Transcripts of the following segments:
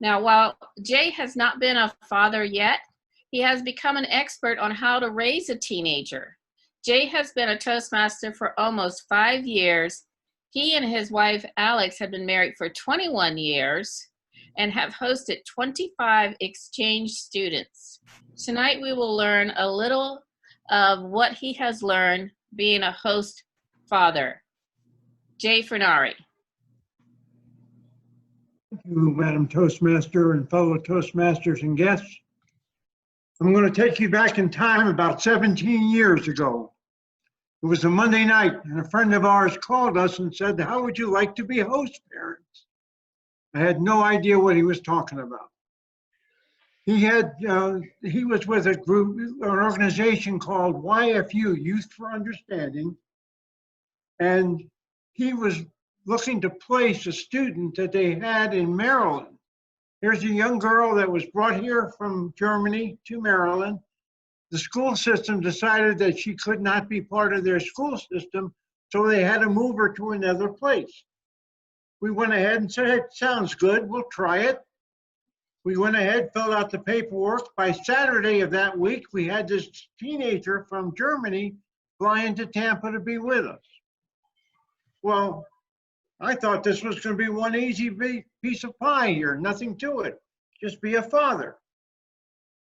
Now, while Jay has not been a father yet, he has become an expert on how to raise a teenager. Jay has been a Toastmaster for almost 5 years. He and his wife, Alex, have been married for 21 years and have hosted 25 exchange students. Tonight, we will learn a little of what he has learned being a host father. Jay Furnari. Thank you, Madam Toastmaster and fellow Toastmasters and guests. I'm going to take you back in time about 17 years ago. It was a Monday night, and a friend of ours called us and said, "How would you like to be host parents?" I had no idea what he was talking about. He was with a group, an organization called YFU, Youth for Understanding, and he was looking to place a student that they had in Maryland. Here's a young girl that was brought here from Germany to Maryland. The school system decided that she could not be part of their school system, so they had to move her to another place. We went ahead and said, "It sounds good, we'll try it." We went ahead, filled out the paperwork. By Saturday of that week, we had this teenager from Germany flying to Tampa to be with us. Well, I thought this was going to be one easy piece of pie here, nothing to it, just be a father.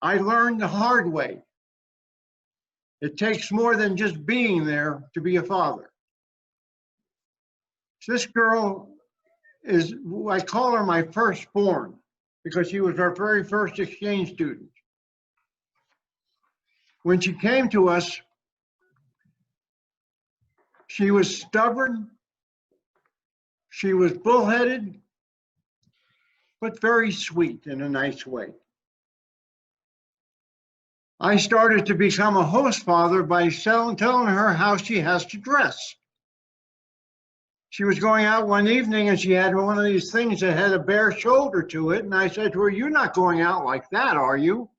I learned the hard way. It takes more than just being there to be a father. This girl is, I call her my firstborn because she was our very first exchange student. When she came to us, she was stubborn. She was bullheaded, but very sweet in a nice way. I started to become a host father by telling her how she has to dress. She was going out one evening and she had one of these things that had a bare shoulder to it. And I said to her, "You're not going out like that, are you?"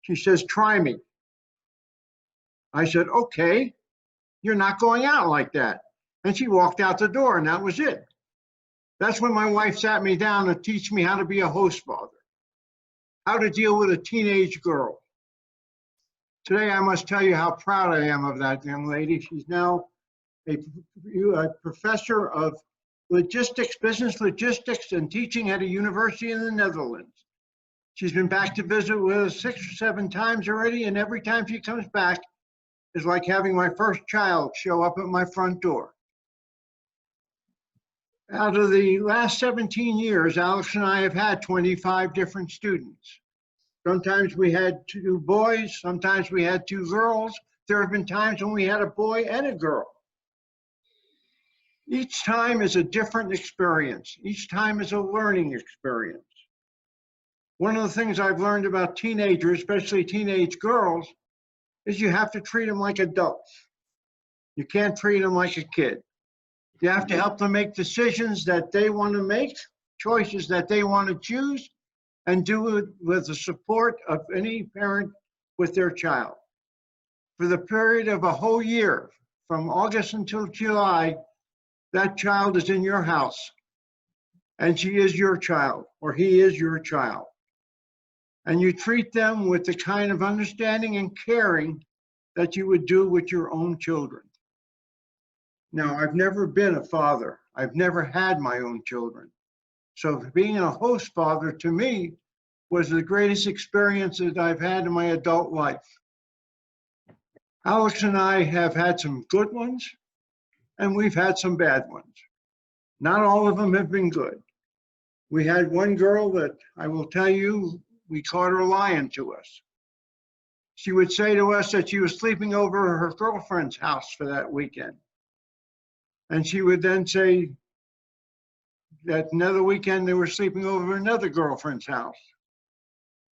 She says, "Try me." I said, "Okay, you're not going out like that." And she walked out the door, and that was it. That's when my wife sat me down to teach me how to be a host father, how to deal with a teenage girl. Today, I must tell you how proud I am of that young lady. She's now a professor of logistics, business logistics, and teaching at a university in the Netherlands. She's been back to visit with us 6 or 7 times already, and every time she comes back, it's like having my first child show up at my front door. Out of the last 17 years, Alex and I have had 25 different students. Sometimes we had 2 boys, sometimes we had 2 girls. There have been times when we had a boy and a girl. Each time is a different experience. Each time is a learning experience. One of the things I've learned about teenagers, especially teenage girls, is you have to treat them like adults. You can't treat them like a kid. You have to help them make decisions that they want to make, choices that they want to choose, and do it with the support of any parent with their child. For the period of a whole year, from August until July, that child is in your house, and she is your child, or he is your child. And you treat them with the kind of understanding and caring that you would do with your own children. Now, I've never been a father. I've never had my own children. So being a host father to me was the greatest experience that I've had in my adult life. Alex and I have had some good ones, and we've had some bad ones. Not all of them have been good. We had one girl that I will tell you, we caught her lying to us. She would say to us that she was sleeping over her girlfriend's house for that weekend. And she would then say that another weekend they were sleeping over another girlfriend's house.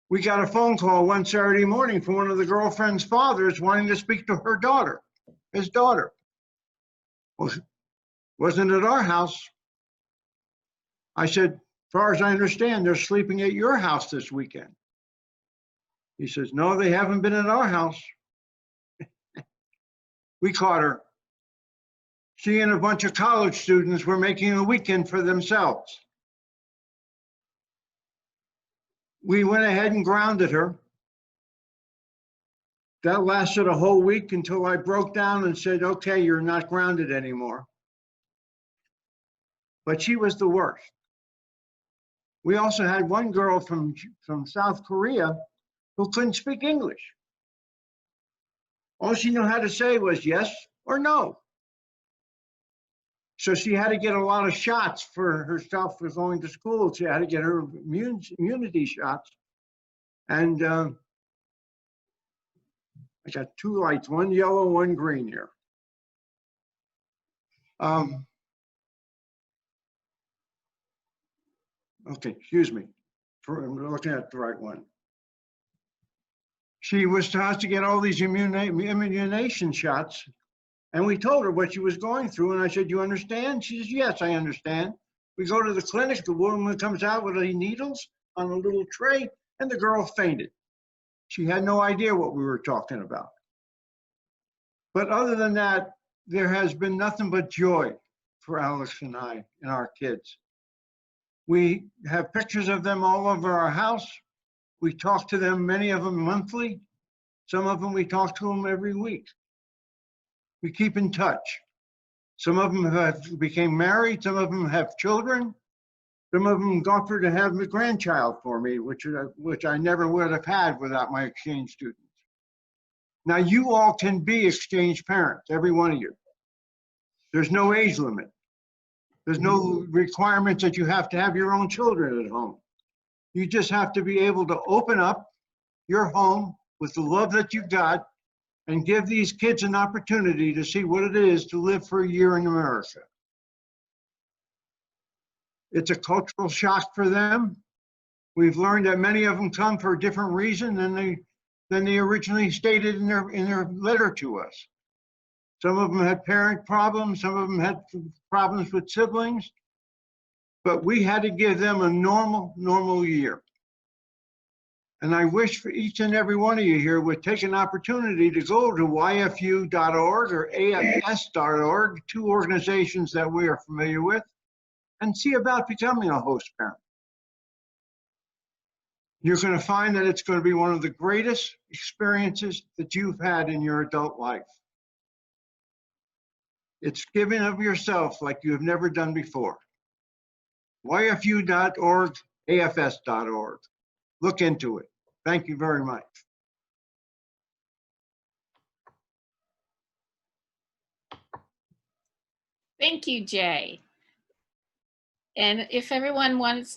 We got a phone call one Saturday morning from one of the girlfriend's fathers wanting to speak to her daughter, his daughter. Well, wasn't at our house. I said, as far as I understand, they're sleeping at your house this weekend. He says, no, they haven't been at our house. We caught her. She and a bunch of college students were making a weekend for themselves. We went ahead and grounded her. That lasted a whole week until I broke down and said, okay, you're not grounded anymore. But she was the worst. We also had one girl from South Korea who couldn't speak English. All she knew how to say was yes or no. So she had to get a lot of shots for herself for going to school. She had to get her immunity shots. And I got two lights, one yellow, one green here. Okay, excuse me. I'm looking at the right one. She was taught to get all these immunization shots. And we told her what she was going through. And I said, you understand? She says, yes, I understand. We go to the clinic. The woman comes out with the needles on a little tray, and the girl fainted. She had no idea what we were talking about. But other than that, there has been nothing but joy for Alex and I and our kids. We have pictures of them all over our house. We talk to them, many of them monthly. Some of them, we talk to them every week. We keep in touch. Some of them have became married. Some of them have children. Some of them offered to have a grandchild for me, which I never would have had without my exchange students. Now, you all can be exchange parents, every one of you. There's no age limit. There's no requirements that you have to have your own children at home. You just have to be able to open up your home with the love that you've got and give these kids an opportunity to see what it is to live for a year in America. It's a cultural shock for them. We've learned that many of them come for a different reason than they originally stated in their letter to us. Some of them had parent problems, some of them had problems with siblings, but we had to give them a normal year. And I wish for each and every one of you here would take an opportunity to go to yfu.org or afs.org, two organizations that we are familiar with, and see about becoming a host parent. You're going to find that it's going to be one of the greatest experiences that you've had in your adult life. It's giving of yourself like you have never done before. yfu.org, afs.org. Look into it. Thank you very much. Thank you, Jay. And if everyone wants